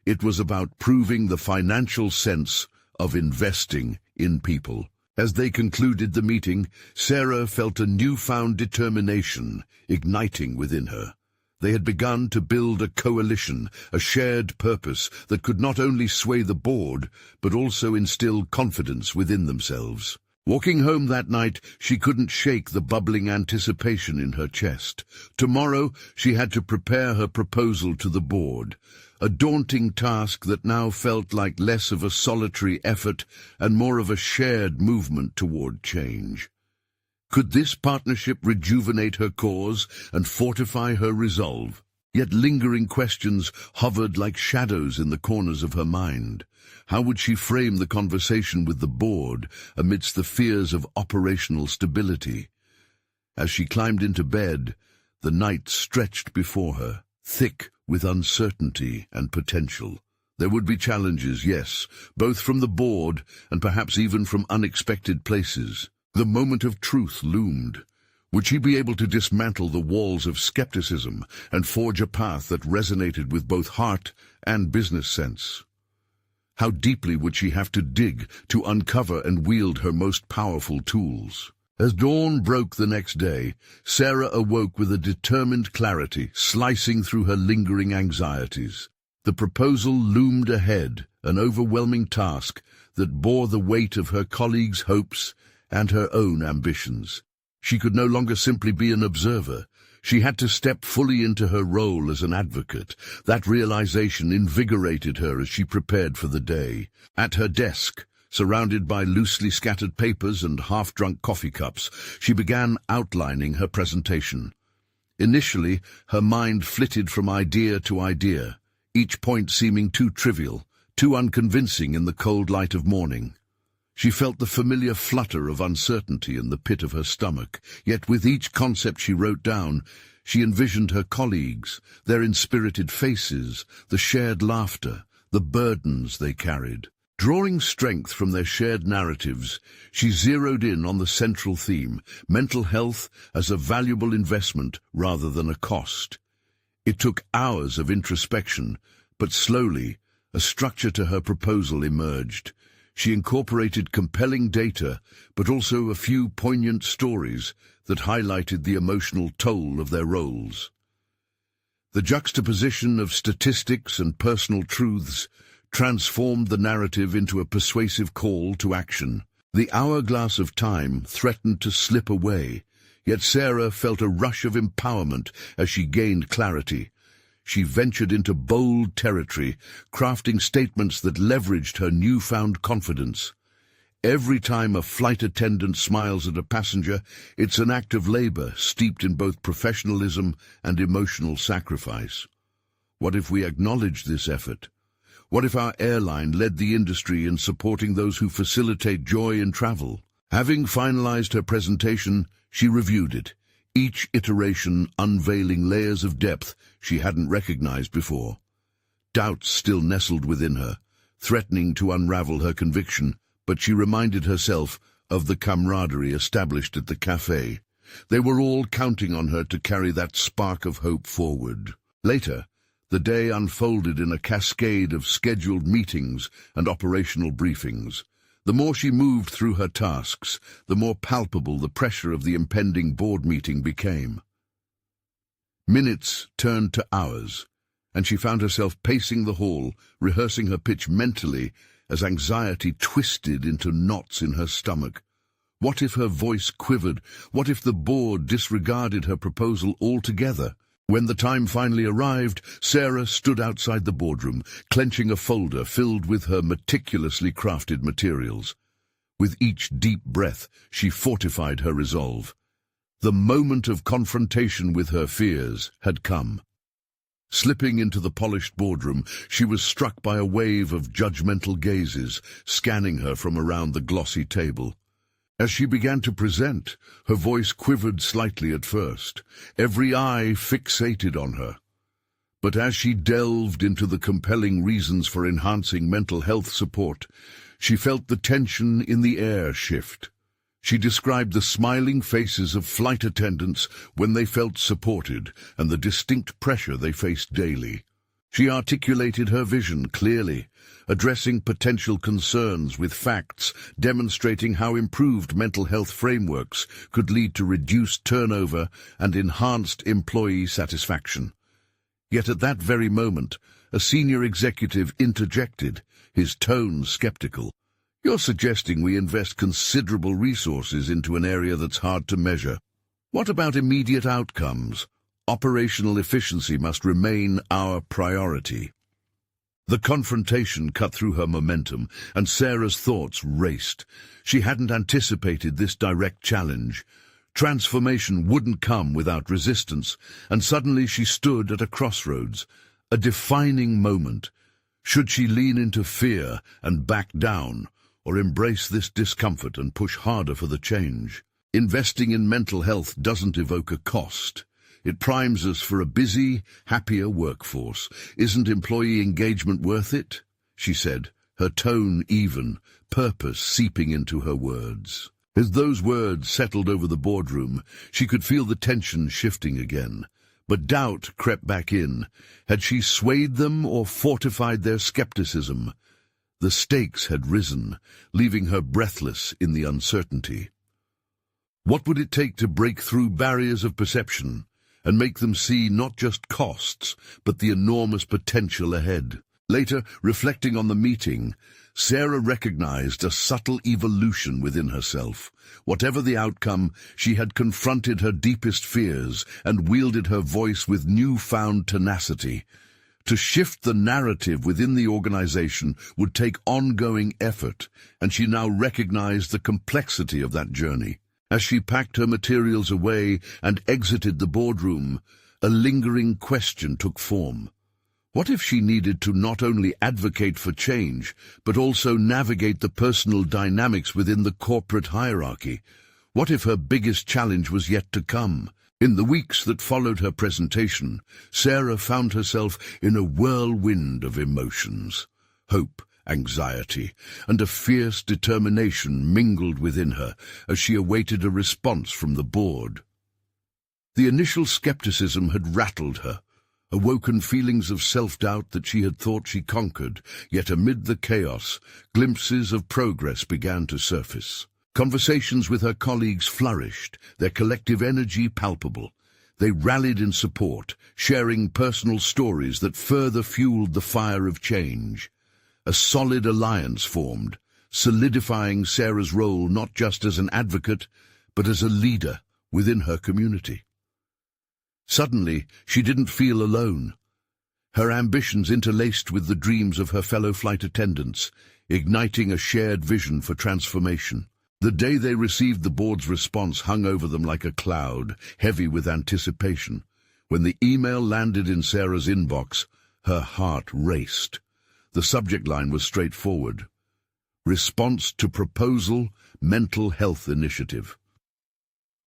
It was about proving the financial sense of investing in people. As they concluded the meeting, Sarah felt a newfound determination igniting within her. They had begun to build a coalition, a shared purpose that could not only sway the board, but also instill confidence within themselves. Walking home that night, she couldn't shake the bubbling anticipation in her chest. Tomorrow, she had to prepare her proposal to the board, a daunting task that now felt like less of a solitary effort and more of a shared movement toward change. Could this partnership rejuvenate her cause and fortify her resolve? Yet lingering questions hovered like shadows in the corners of her mind. How would she frame the conversation with the board amidst the fears of operational stability? As she climbed into bed, the night stretched before her, thick with uncertainty and potential. There would be challenges, yes, both from the board and perhaps even from unexpected places. The moment of truth loomed. Would she be able to dismantle the walls of skepticism and forge a path that resonated with both heart and business sense? How deeply would she have to dig to uncover and wield her most powerful tools? As dawn broke the next day, Sarah awoke with a determined clarity slicing through her lingering anxieties. The proposal loomed ahead, an overwhelming task that bore the weight of her colleagues' hopes and her own ambitions. She could no longer simply be an observer. She had to step fully into her role as an advocate. That realization invigorated her as she prepared for the day. At her desk, surrounded by loosely scattered papers and half-drunk coffee cups, she began outlining her presentation. Initially, her mind flitted from idea to idea, each point seeming too trivial, too unconvincing in the cold light of morning. She felt the familiar flutter of uncertainty in the pit of her stomach, yet with each concept she wrote down, she envisioned her colleagues, their inspirited faces, the shared laughter, the burdens they carried. Drawing strength from their shared narratives, she zeroed in on the central theme, mental health as a valuable investment rather than a cost. It took hours of introspection, but slowly, a structure to her proposal emerged. She incorporated compelling data, but also a few poignant stories that highlighted the emotional toll of their roles. The juxtaposition of statistics and personal truths transformed the narrative into a persuasive call to action. The hourglass of time threatened to slip away, yet Sarah felt a rush of empowerment as she gained clarity. She ventured into bold territory, crafting statements that leveraged her newfound confidence. Every time a flight attendant smiles at a passenger, it's an act of labor steeped in both professionalism and emotional sacrifice. What if we acknowledged this effort? What if our airline led the industry in supporting those who facilitate joy in travel? Having finalized her presentation, she reviewed it, each iteration unveiling layers of depth she hadn't recognized before. Doubts still nestled within her, threatening to unravel her conviction, but she reminded herself of the camaraderie established at the cafe. They were all counting on her to carry that spark of hope forward. Later, the day unfolded in a cascade of scheduled meetings and operational briefings. The more she moved through her tasks, the more palpable the pressure of the impending board meeting became. Minutes turned to hours, and she found herself pacing the hall, rehearsing her pitch mentally as anxiety twisted into knots in her stomach. What if her voice quivered? What if the board disregarded her proposal altogether? When the time finally arrived, Sarah stood outside the boardroom, clenching a folder filled with her meticulously crafted materials. With each deep breath, she fortified her resolve. The moment of confrontation with her fears had come. Slipping into the polished boardroom, she was struck by a wave of judgmental gazes, scanning her from around the glossy table. As she began to present, her voice quivered slightly at first, every eye fixated on her. But as she delved into the compelling reasons for enhancing mental health support, she felt the tension in the air shift. She described the smiling faces of flight attendants when they felt supported and the distinct pressure they faced daily. She articulated her vision clearly, addressing potential concerns with facts, demonstrating how improved mental health frameworks could lead to reduced turnover and enhanced employee satisfaction. Yet at that very moment, a senior executive interjected, his tone skeptical. "You're suggesting we invest considerable resources into an area that's hard to measure. What about immediate outcomes? Operational efficiency must remain our priority." The confrontation cut through her momentum, and Sarah's thoughts raced. She hadn't anticipated this direct challenge. Transformation wouldn't come without resistance, and suddenly she stood at a crossroads, a defining moment. Should she lean into fear and back down, or embrace this discomfort and push harder for the change? Investing in mental health doesn't evoke a cost. It primes us for a busy, happier workforce. "Isn't employee engagement worth it?" she said, her tone even, purpose seeping into her words. As those words settled over the boardroom, she could feel the tension shifting again. But doubt crept back in. Had she swayed them or fortified their skepticism? The stakes had risen, leaving her breathless in the uncertainty. What would it take to break through barriers of perception and make them see not just costs, but the enormous potential ahead? Later, reflecting on the meeting, Sarah recognized a subtle evolution within herself. Whatever the outcome, she had confronted her deepest fears and wielded her voice with newfound tenacity. To shift the narrative within the organization would take ongoing effort, and she now recognized the complexity of that journey. As she packed her materials away and exited the boardroom, a lingering question took form. What if she needed to not only advocate for change, but also navigate the personal dynamics within the corporate hierarchy? What if her biggest challenge was yet to come? In the weeks that followed her presentation, Sarah found herself in a whirlwind of emotions. Hope, anxiety, and a fierce determination mingled within her as she awaited a response from the board. The initial skepticism had rattled her, awoken feelings of self-doubt that she had thought she conquered, yet amid the chaos, glimpses of progress began to surface. Conversations with her colleagues flourished, their collective energy palpable. They rallied in support, sharing personal stories that further fueled the fire of change. A solid alliance formed, solidifying Sarah's role not just as an advocate, but as a leader within her community. Suddenly, she didn't feel alone. Her ambitions interlaced with the dreams of her fellow flight attendants, igniting a shared vision for transformation. The day they received the board's response hung over them like a cloud, heavy with anticipation. When the email landed in Sarah's inbox, her heart raced. The subject line was straightforward. Response to proposal, mental health initiative.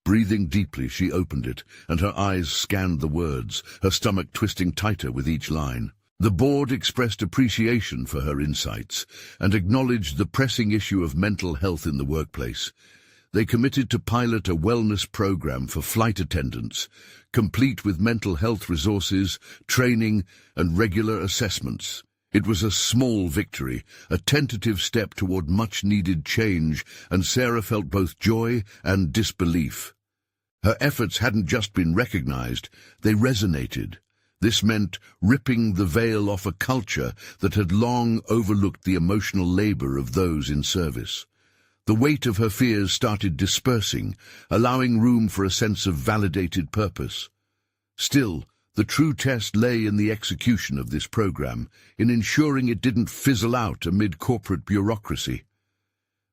Breathing deeply, she opened it, and her eyes scanned the words, her stomach twisting tighter with each line. The board expressed appreciation for her insights and acknowledged the pressing issue of mental health in the workplace. They committed to pilot a wellness program for flight attendants, complete with mental health resources, training, and regular assessments. It was a small victory, a tentative step toward much-needed change, and Sarah felt both joy and disbelief. Her efforts hadn't just been recognized, they resonated. This meant ripping the veil off a culture that had long overlooked the emotional labor of those in service. The weight of her fears started dispersing, allowing room for a sense of validated purpose. Still, the true test lay in the execution of this program, in ensuring it didn't fizzle out amid corporate bureaucracy.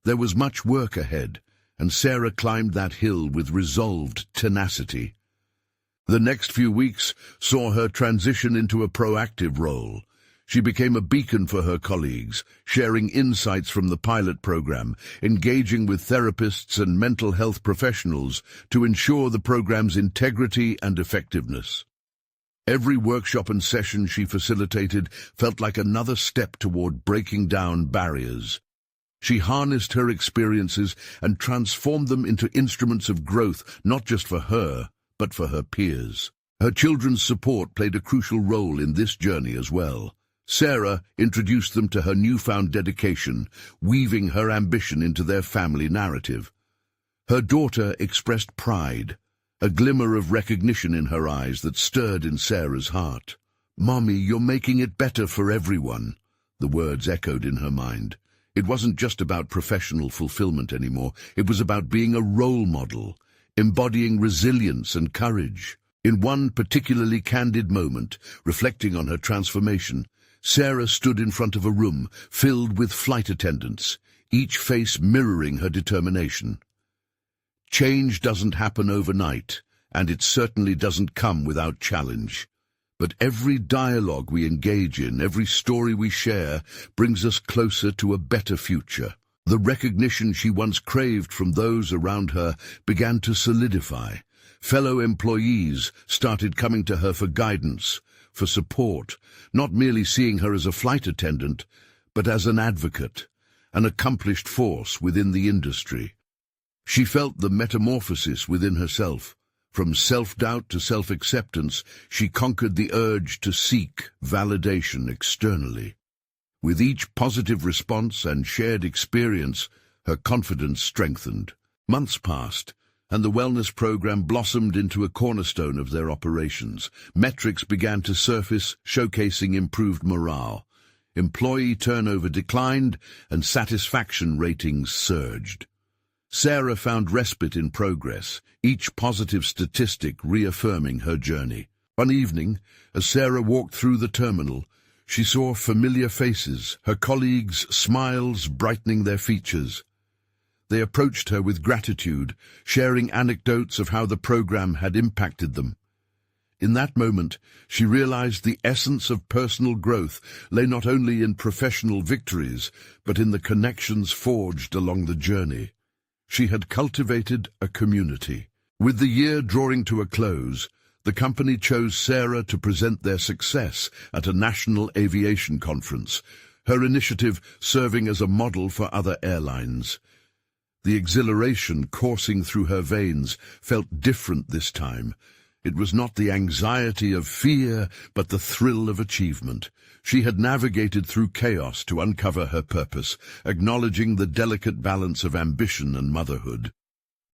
There was much work ahead, and Sarah climbed that hill with resolved tenacity. The next few weeks saw her transition into a proactive role. She became a beacon for her colleagues, sharing insights from the pilot program, engaging with therapists and mental health professionals to ensure the program's integrity and effectiveness. Every workshop and session she facilitated felt like another step toward breaking down barriers. She harnessed her experiences and transformed them into instruments of growth, not just for her, but for her peers. Her children's support played a crucial role in this journey as well. Sarah introduced them to her newfound dedication, weaving her ambition into their family narrative. Her daughter expressed pride, a glimmer of recognition in her eyes that stirred in Sarah's heart. "Mommy, you're making it better for everyone," the words echoed in her mind. It wasn't just about professional fulfillment anymore, it was about being a role model, embodying resilience and courage. In one particularly candid moment, reflecting on her transformation, Sarah stood in front of a room filled with flight attendants, each face mirroring her determination. Change doesn't happen overnight, and it certainly doesn't come without challenge. But every dialogue we engage in, every story we share, brings us closer to a better future. The recognition she once craved from those around her began to solidify. Fellow employees started coming to her for guidance, for support, not merely seeing her as a flight attendant, but as an advocate, an accomplished force within the industry. She felt the metamorphosis within herself. From self-doubt to self-acceptance, she conquered the urge to seek validation externally. With each positive response and shared experience, her confidence strengthened. Months passed, and the wellness program blossomed into a cornerstone of their operations. Metrics began to surface, showcasing improved morale. Employee turnover declined, and satisfaction ratings surged. Sarah found respite in progress, each positive statistic reaffirming her journey. One evening, as Sarah walked through the terminal, she saw familiar faces, her colleagues' smiles brightening their features. They approached her with gratitude, sharing anecdotes of how the program had impacted them. In that moment, she realized the essence of personal growth lay not only in professional victories, but in the connections forged along the journey. She had cultivated a community. With the year drawing to a close, the company chose Sarah to present their success at a national aviation conference, her initiative serving as a model for other airlines. The exhilaration coursing through her veins felt different this time. It was not the anxiety of fear, but the thrill of achievement. She had navigated through chaos to uncover her purpose, acknowledging the delicate balance of ambition and motherhood.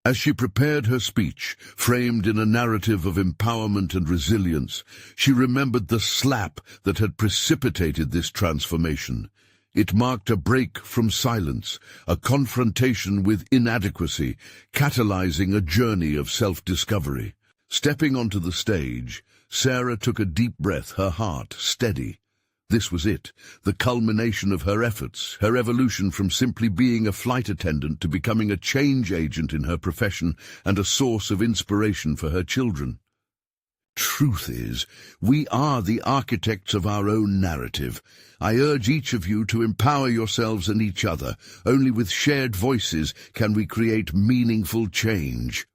As she prepared her speech, framed in a narrative of empowerment and resilience, she remembered the slap that had precipitated this transformation. It marked a break from silence, a confrontation with inadequacy, catalyzing a journey of self-discovery. Stepping onto the stage, Sarah took a deep breath, her heart steady. This was it, the culmination of her efforts, her evolution from simply being a flight attendant to becoming a change agent in her profession and a source of inspiration for her children. Truth is, we are the architects of our own narrative. I urge each of you to empower yourselves and each other. Only with shared voices can we create meaningful change.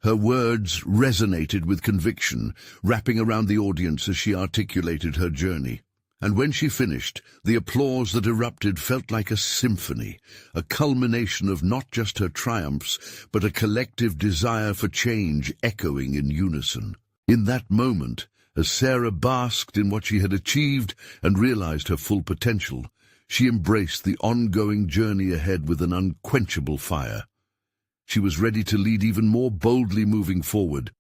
Her words resonated with conviction, wrapping around the audience as she articulated her journey. And when she finished, the applause that erupted felt like a symphony, a culmination of not just her triumphs, but a collective desire for change echoing in unison. In that moment, as Sarah basked in what she had achieved and realized her full potential, she embraced the ongoing journey ahead with an unquenchable fire. She was ready to lead even more boldly moving forward.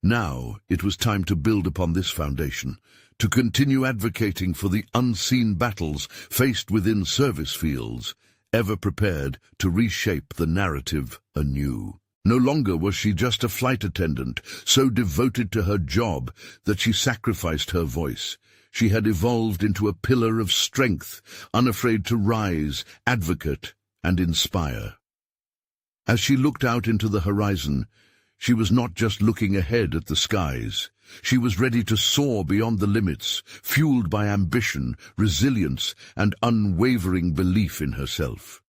Now it was time to build upon this foundation, to continue advocating for the unseen battles faced within service fields, ever prepared to reshape the narrative anew. No longer was she just a flight attendant, so devoted to her job that she sacrificed her voice. She had evolved into a pillar of strength, unafraid to rise, advocate, and inspire. As she looked out into the horizon, she was not just looking ahead at the skies. She was ready to soar beyond the limits, fueled by ambition, resilience, and unwavering belief in herself.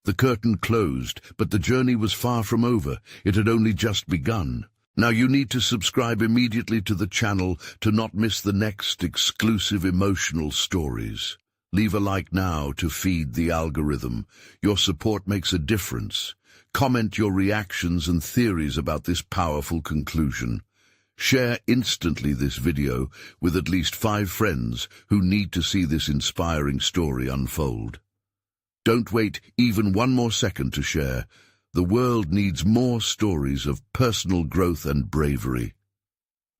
The curtain closed, but the journey was far from over. It had only just begun. Now you need to subscribe immediately to the channel to not miss the next exclusive emotional stories. Leave a like now to feed the algorithm. Your support makes a difference. Comment your reactions and theories about this powerful conclusion. Share instantly this video with at least 5 friends who need to see this inspiring story unfold. Don't wait even one more second to share. The world needs more stories of personal growth and bravery.